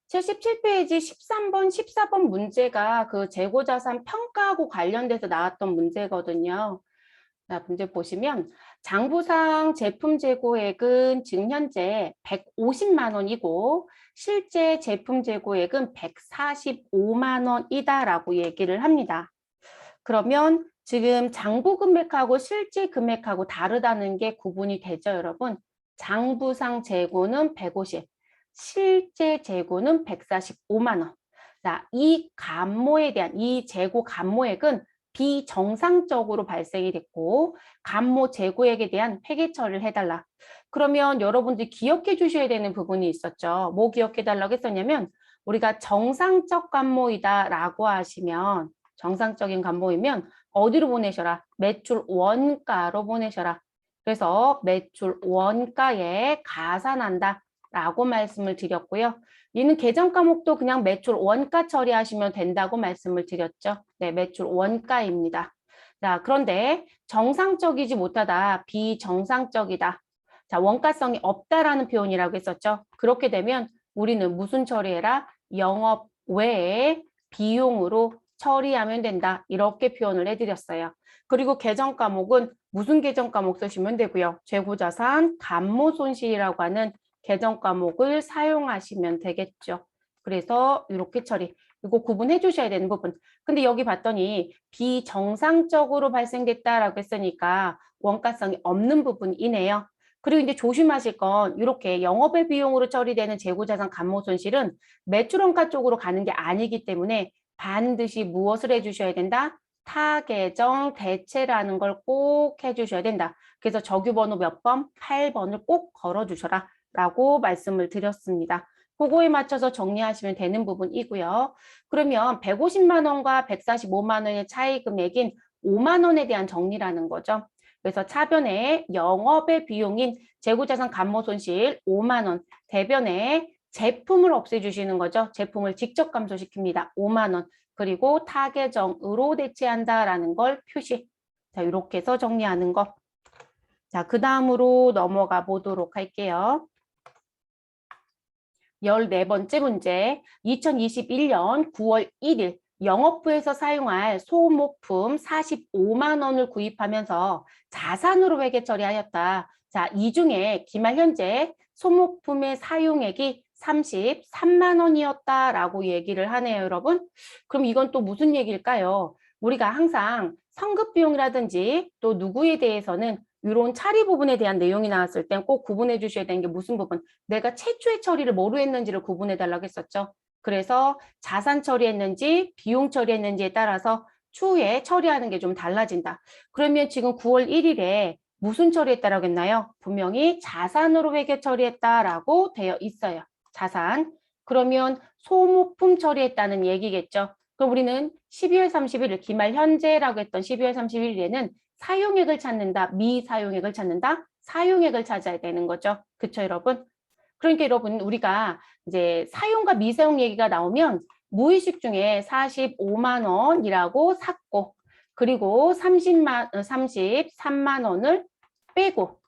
77페이지 13번, 14번 문제가 그 재고자산 평가하고 관련돼서 나왔던 문제거든요. 자, 문제 보시면 장부상 제품 재고액은 지금 현재 150만 원이고 실제 제품 재고액은 145만 원이다라고 얘기를 합니다. 그러면 지금 장부 금액하고 실제 금액하고 다르다는 게 구분이 되죠, 여러분? 장부상 재고는 150, 실제 재고는 145만 원. 자, 이 감모에 대한 이 재고 감모액은 비정상적으로 발생이 됐고 감모 재고액에 대한 회계 처리를 해달라. 그러면 여러분들이 기억해 주셔야 되는 부분이 있었죠. 뭐 기억해 달라고 했었냐면 우리가 정상적 감모이다라고 하시면 정상적인 감모이면 어디로 보내셔라? 매출 원가로 보내셔라. 그래서 매출 원가에 가산한다 라고 말씀을 드렸고요. 이는 계정 과목도 그냥 매출 원가 처리하시면 된다고 말씀을 드렸죠. 네, 매출 원가입니다. 자, 그런데 정상적이지 못하다, 비정상적이다. 자, 원가성이 없다라는 표현이라고 했었죠. 그렇게 되면 우리는 무슨 처리해라? 영업 외에 비용으로 처리하면 된다. 이렇게 표현을 해드렸어요. 그리고 계정 과목은 무슨 계정 과목 쓰시면 되고요. 재고자산, 감모손실이라고 하는 계정 과목을 사용하시면 되겠죠. 그래서 이렇게 처리. 이거 구분해 주셔야 되는 부분. 근데 여기 봤더니 비정상적으로 발생됐다라고 했으니까 원가성이 없는 부분이네요. 그리고 이제 조심하실 건 이렇게 영업의 비용으로 처리되는 재고자산 감모손실은 매출원가 쪽으로 가는 게 아니기 때문에 반드시 무엇을 해주셔야 된다? 타계정 대체라는 걸 꼭 해주셔야 된다. 그래서 적유번호 몇 번? 8번을 꼭 걸어주셔라 라고 말씀을 드렸습니다. 그거에 맞춰서 정리하시면 되는 부분이고요. 그러면 150만 원과 145만 원의 차이 금액인 5만 원에 대한 정리라는 거죠. 그래서 차변에 영업의 비용인 재고자산 감모손실 5만 원, 대변에 제품을 없애주시는 거죠. 제품을 직접 감소시킵니다. 5만 원. 그리고 타계정으로 대체한다라는 걸 표시. 자, 이렇게 해서 정리하는 거. 자, 그 다음으로 넘어가 보도록 할게요. 14번째 문제. 2021년 9월 1일 영업부에서 사용할 소모품 45만 원을 구입하면서 자산으로 회계 처리하였다. 자, 이 중에 기말 현재 소모품의 사용액이 33만 원이었다라고 얘기를 하네요, 여러분. 그럼 이건 또 무슨 얘기일까요? 우리가 항상 성급 비용이라든지 또 누구에 대해서는 이런 차리 부분에 대한 내용이 나왔을 땐 꼭 구분해 주셔야 되는 게 무슨 부분? 내가 최초의 처리를 뭐로 했는지를 구분해 달라고 했었죠. 그래서 자산 처리했는지 비용 처리했는지에 따라서 추후에 처리하는 게 좀 달라진다. 그러면 지금 9월 1일에 무슨 처리했다라고 했나요? 분명히 자산으로 회계 처리했다라고 되어 있어요. 자산. 그러면 소모품 처리했다는 얘기겠죠. 그럼 우리는 12월 31일 기말 현재라고 했던 12월 31일에는 사용액을 찾는다, 미사용액을 찾는다, 사용액을 찾아야 되는 거죠. 그쵸, 여러분? 그러니까 여러분, 우리가 이제 사용과 미사용 얘기가 나오면 무의식 중에 45만 원이라고 샀고, 그리고 33만 원을 빼고,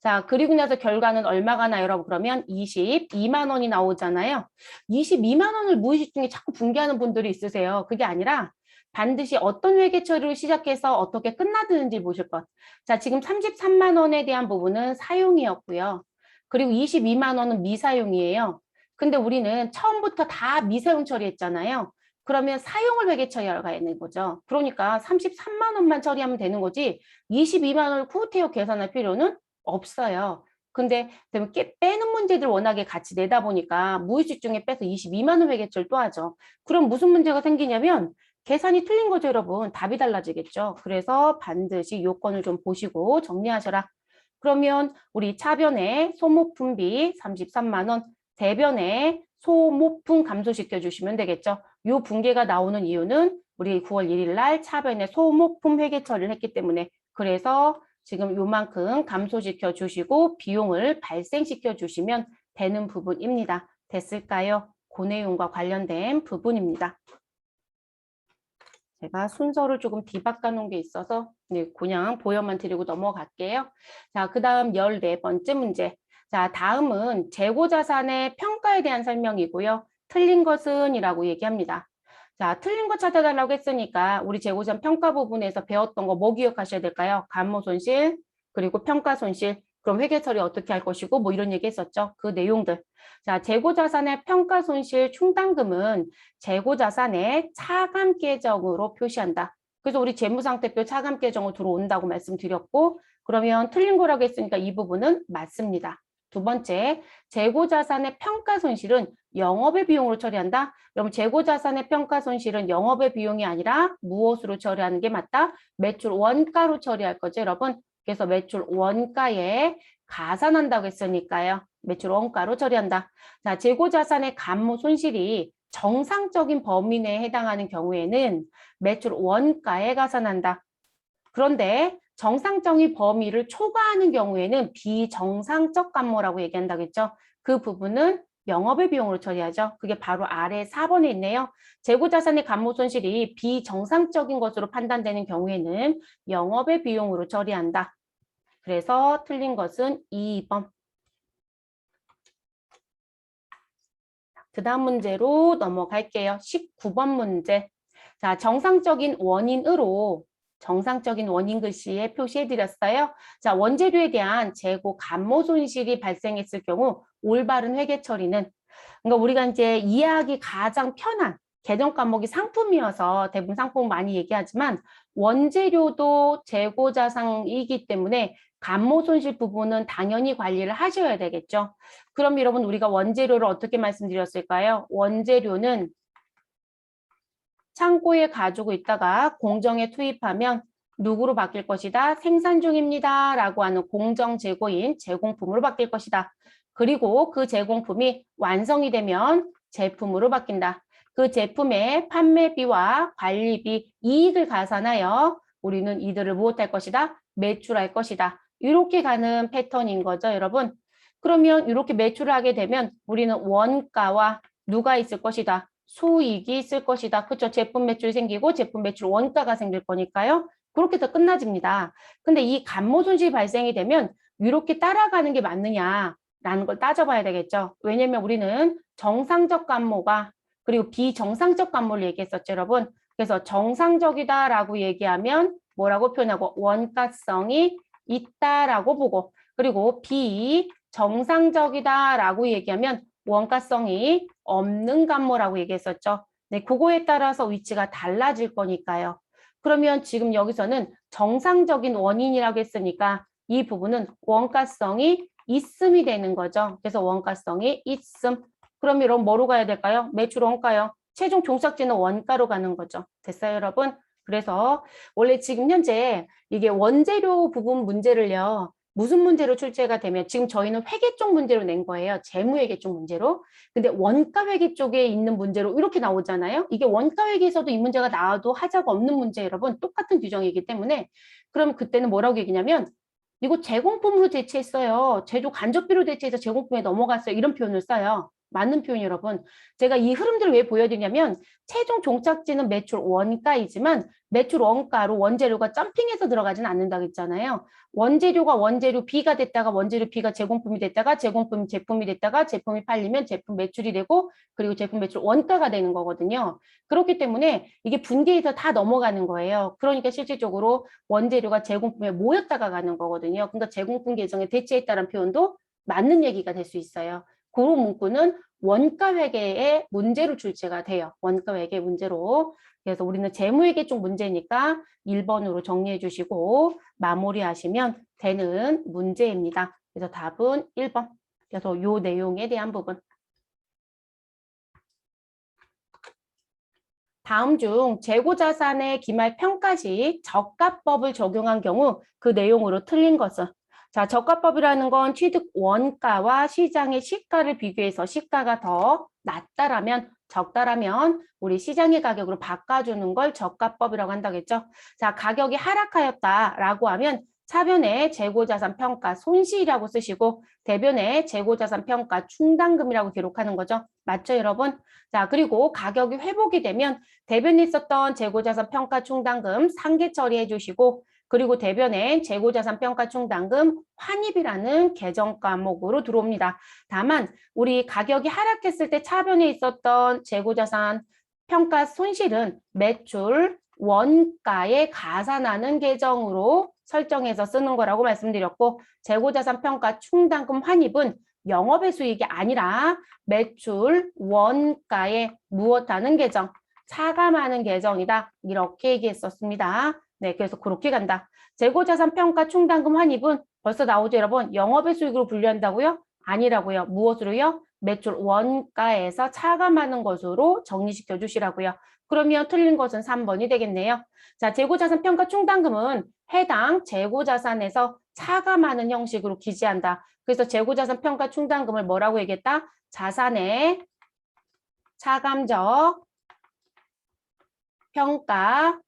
자, 그리고 나서 결과는 얼마가 나요, 여러분? 그러면 22만 원이 나오잖아요. 22만 원을 무의식 중에 자꾸 붕괴하는 분들이 있으세요. 그게 아니라 반드시 어떤 회계 처리를 시작해서 어떻게 끝나드는지 보실 것. 자, 지금 33만 원에 대한 부분은 사용이었고요. 그리고 22만 원은 미사용이에요. 근데 우리는 처음부터 다 미사용 처리했잖아요. 그러면 사용을 회계 처리하러 가야 되는 거죠. 그러니까 33만 원만 처리하면 되는 거지 22만 원을 후퇴어 계산할 필요는 없어요. 근데 빼는 문제들 워낙에 같이 내다 보니까 무의식 중에 빼서 22만 원 회계처리 또 하죠. 그럼 무슨 문제가 생기냐면 계산이 틀린 거죠, 여러분. 답이 달라지겠죠. 그래서 반드시 요건을 좀 보시고 정리하셔라. 그러면 우리 차변에 소모품비 33만 원, 대변에 소모품 감소시켜 주시면 되겠죠. 요 붕괴가 나오는 이유는 우리 9월 1일 날 차변에 소모품 회계 처리를 했기 때문에 그래서 지금 요만큼 감소시켜 주시고 비용을 발생시켜 주시면 되는 부분입니다. 됐을까요? 그 내용과 관련된 부분입니다. 제가 순서를 조금 뒤바꿔 놓은 게 있어서 그냥 보여만 드리고 넘어갈게요. 자, 그 다음 14번째 문제. 자, 다음은 재고자산의 평가에 대한 설명이고요. 틀린 것은 이라고 얘기합니다. 자, 틀린 거 찾아달라고 했으니까 우리 재고자산 평가 부분에서 배웠던 거 뭐 기억하셔야 될까요? 감모 손실, 그리고 평가 손실, 그럼 회계 처리 어떻게 할 것이고 뭐 이런 얘기 했었죠. 그 내용들. 자, 재고자산의 평가 손실 충당금은 재고자산의 차감 계정으로 표시한다. 그래서 우리 재무상태표 차감 계정으로 들어온다고 말씀드렸고, 그러면 틀린 거라고 했으니까 이 부분은 맞습니다. 두 번째, 재고자산의 평가 손실은 영업의 비용으로 처리한다. 그럼 재고자산의 평가 손실은 영업의 비용이 아니라 무엇으로 처리하는 게 맞다? 매출 원가로 처리할 거죠, 여러분. 그래서 매출 원가에 가산한다고 했으니까요. 매출 원가로 처리한다. 자, 재고자산의 감모 손실이 정상적인 범위 내에 해당하는 경우에는 매출 원가에 가산한다. 그런데 정상적인 범위를 초과하는 경우에는 비정상적 감모라고 얘기한다겠죠. 그 부분은 영업의 비용으로 처리하죠. 그게 바로 아래 4번에 있네요. 재고자산의 감모 손실이 비정상적인 것으로 판단되는 경우에는 영업의 비용으로 처리한다. 그래서 틀린 것은 2번. 그 다음 문제로 넘어갈게요. 19번 문제. 자, 정상적인 원인 글씨에 표시해드렸어요. 자, 원재료에 대한 재고 감모 손실이 발생했을 경우 올바른 회계 처리는, 그러니까 우리가 이제 이해하기 가장 편한 계정 과목이 상품이어서 대부분 상품 많이 얘기하지만 원재료도 재고 자산이기 때문에 감모 손실 부분은 당연히 관리를 하셔야 되겠죠. 그럼 여러분 우리가 원재료를 어떻게 말씀드렸을까요? 원재료는 창고에 가지고 있다가 공정에 투입하면 누구로 바뀔 것이다? 생산 중입니다. 라고 하는 공정 재고인 제공품으로 바뀔 것이다. 그리고 그 제공품이 완성이 되면 제품으로 바뀐다. 그 제품의 판매비와 관리비, 이익을 가산하여 우리는 이들을 무엇할 것이다? 매출할 것이다. 이렇게 가는 패턴인 거죠, 여러분. 그러면 이렇게 매출을 하게 되면 우리는 원가와 누가 있을 것이다? 수익이 있을 것이다. 그렇죠? 제품 매출 생기고 제품 매출 원가가 생길 거니까요. 그렇게 해서 끝나집니다. 근데 이 감모 손실이 발생이 되면 이렇게 따라가는 게 맞느냐라는 걸 따져봐야 되겠죠. 왜냐면 우리는 정상적 감모가 그리고 비정상적 감모를 얘기했었죠, 여러분. 그래서 정상적이다라고 얘기하면 뭐라고 표현하고 원가성이 있다라고 보고 그리고 비정상적이다라고 얘기하면 원가성이 없는 감모라고 얘기했었죠. 네, 그거에 따라서 위치가 달라질 거니까요. 그러면 지금 여기서는 정상적인 원인이라고 했으니까 이 부분은 원가성이 있음이 되는 거죠. 그래서 원가성이 있음. 그럼 이런 뭐로 가야 될까요? 매출 원가요. 최종 종착지는 원가로 가는 거죠. 됐어요, 여러분? 그래서 원래 지금 현재 이게 원재료 부분 문제를요. 무슨 문제로 출제가 되면 지금 저희는 회계 쪽 문제로 낸 거예요. 재무회계 쪽 문제로. 근데 원가회계 쪽에 있는 문제로 이렇게 나오잖아요. 이게 원가회계에서도 이 문제가 나와도 하자가 없는 문제 여러분. 똑같은 규정이기 때문에 그럼 그때는 뭐라고 얘기냐면 이거 제공품으로 대체했어요. 제조 간접비로 대체해서 제공품에 넘어갔어요. 이런 표현을 써요. 맞는 표현 여러분. 제가 이 흐름들을 왜 보여드리냐면 최종 종착지는 매출 원가이지만 매출 원가로 원재료가 점핑해서 들어가지는 않는다고 했잖아요. 원재료가 원재료 B가 됐다가 원재료 B가 제공품이 됐다가 제공품이 제품이 됐다가 제품이 팔리면 제품 매출이 되고 그리고 제품 매출 원가가 되는 거거든요. 그렇기 때문에 이게 분기해서 다 넘어가는 거예요. 그러니까 실질적으로 원재료가 제공품에 모였다가 가는 거거든요. 그러니까 제공품 계정에 대체했다는 표현도 맞는 얘기가 될 수 있어요. 그 문구는 원가회계의 문제로 출제가 돼요. 원가회계 문제로. 그래서 우리는 재무회계 쪽 문제니까 1번으로 정리해 주시고 마무리하시면 되는 문제입니다. 그래서 답은 1번. 그래서 요 내용에 대한 부분. 다음 중 재고자산의 기말 평가 시 저가법을 적용한 경우 그 내용으로 틀린 것은 자, 저가법이라는 건 취득 원가와 시장의 시가를 비교해서 시가가 더 낮다라면 적다라면 우리 시장의 가격으로 바꿔주는 걸 저가법이라고 한다겠죠. 자, 가격이 하락하였다라고 하면 차변에 재고자산 평가 손실이라고 쓰시고 대변에 재고자산 평가 충당금이라고 기록하는 거죠. 맞죠, 여러분? 자, 그리고 가격이 회복이 되면 대변에 있었던 재고자산 평가 충당금 상계 처리해 주시고 그리고 대변엔 재고자산 평가 충당금 환입이라는 개정 과목으로 들어옵니다. 다만 우리 가격이 하락했을 때 차변에 있었던 재고자산 평가 손실은 매출 원가에 가산하는 계정으로 설정해서 쓰는 거라고 말씀드렸고, 재고자산 평가 충당금 환입은 영업의 수익이 아니라 매출 원가에 무엇하는 계정, 차감하는 계정이다. 이렇게 얘기했었습니다. 네, 그래서 그렇게 간다. 재고자산 평가 충당금 환입은 벌써 나오죠, 여러분? 영업의 수익으로 분류한다고요? 아니라고요. 무엇으로요? 매출 원가에서 차감하는 것으로 정리시켜 주시라고요. 그러면 틀린 것은 3번이 되겠네요. 자, 재고자산 평가 충당금은 해당 재고자산에서 차감하는 형식으로 기재한다. 그래서 재고자산 평가 충당금을 뭐라고 얘기했다? 자산의 차감적 평가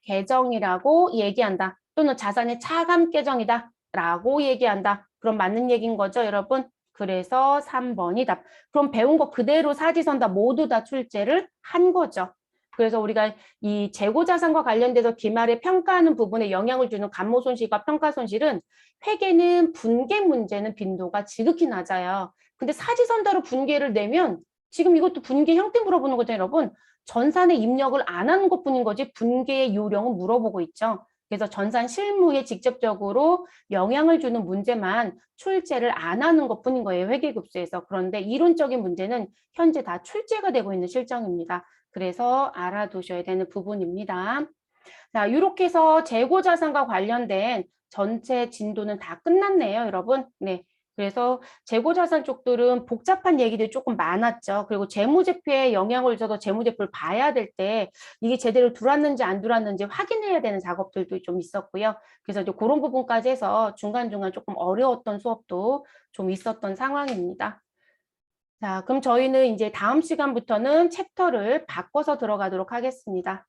계정이라고 얘기한다. 또는 자산의 차감 계정이다 라고 얘기한다. 그럼 맞는 얘기인 거죠, 여러분? 그래서 3번이 답. 그럼 배운 거 그대로 사지선다 모두 다 출제를 한 거죠. 그래서 우리가 이 재고자산과 관련돼서 기말에 평가하는 부분에 영향을 주는 감모손실과 평가손실은 회계는 분계 문제는 빈도가 지극히 낮아요. 근데 사지선다로 분계를 내면 지금 이것도 분계 형태 물어보는 거죠, 여러분. 전산에 입력을 안 하는 것뿐인 거지 분계의 요령은 물어보고 있죠. 그래서 전산 실무에 직접적으로 영향을 주는 문제만 출제를 안 하는 것뿐인 거예요. 회계급수에서. 그런데 이론적인 문제는 현재 다 출제가 되고 있는 실정입니다. 그래서 알아두셔야 되는 부분입니다. 자, 이렇게 해서 재고자산과 관련된 전체 진도는 다 끝났네요, 여러분. 네. 그래서 재고자산 쪽들은 복잡한 얘기들이 조금 많았죠. 그리고 재무제표에 영향을 줘서 재무제표를 봐야 될 때 이게 제대로 들어왔는지 안 들어왔는지 확인해야 되는 작업들도 좀 있었고요. 그래서 이제 그런 부분까지 해서 중간중간 조금 어려웠던 수업도 좀 있었던 상황입니다. 자, 그럼 저희는 이제 다음 시간부터는 챕터를 바꿔서 들어가도록 하겠습니다.